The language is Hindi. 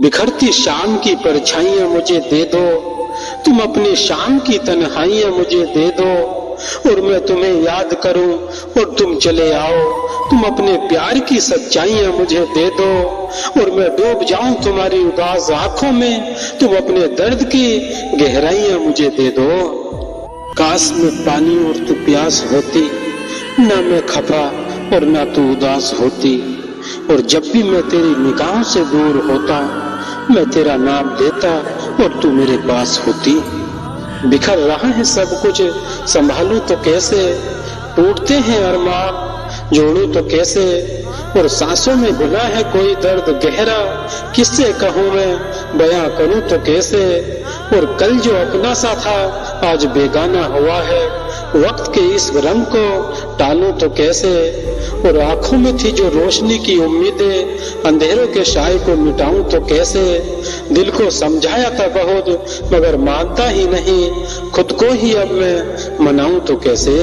बिखरती शाम की परछाइयां मुझे दे दो, तुम अपनी शाम की तन्हाइयां मुझे दे दो, और मैं तुम्हें याद करूं और तुम चले आओ। तुम अपने प्यार की सच्चाइयां मुझे दे दो, और मैं डूब जाऊं तुम्हारी उदास आंखों में, तुम अपने दर्द की गहराइयां मुझे दे दो। काश में पानी और तू प्यास होती, ना मैं खफा और ना तू उदास होती, और जब भी मैं तेरी निगाहों से दूर होता, मैं तेरा नाम लेता और तू मेरे पास होती। बिखर रहा है सब कुछ, संभालूं तो कैसे, टूटते हैं अरमान, जोड़ूं तो कैसे, और सांसों में भुला है कोई दर्द गहरा, किससे कहूं मैं, बयां करूं तो कैसे। और कल जो अपना सा था आज बेगाना हुआ है, वक्त के इस रंग को टालूं तो कैसे। और आंखों में थी जो रोशनी की उम्मीदें, अंधेरों के साए को मिटाऊं तो कैसे। दिल को समझाया था बहुत मगर मानता ही नहीं, खुद को ही अब मैं मनाऊं तो कैसे।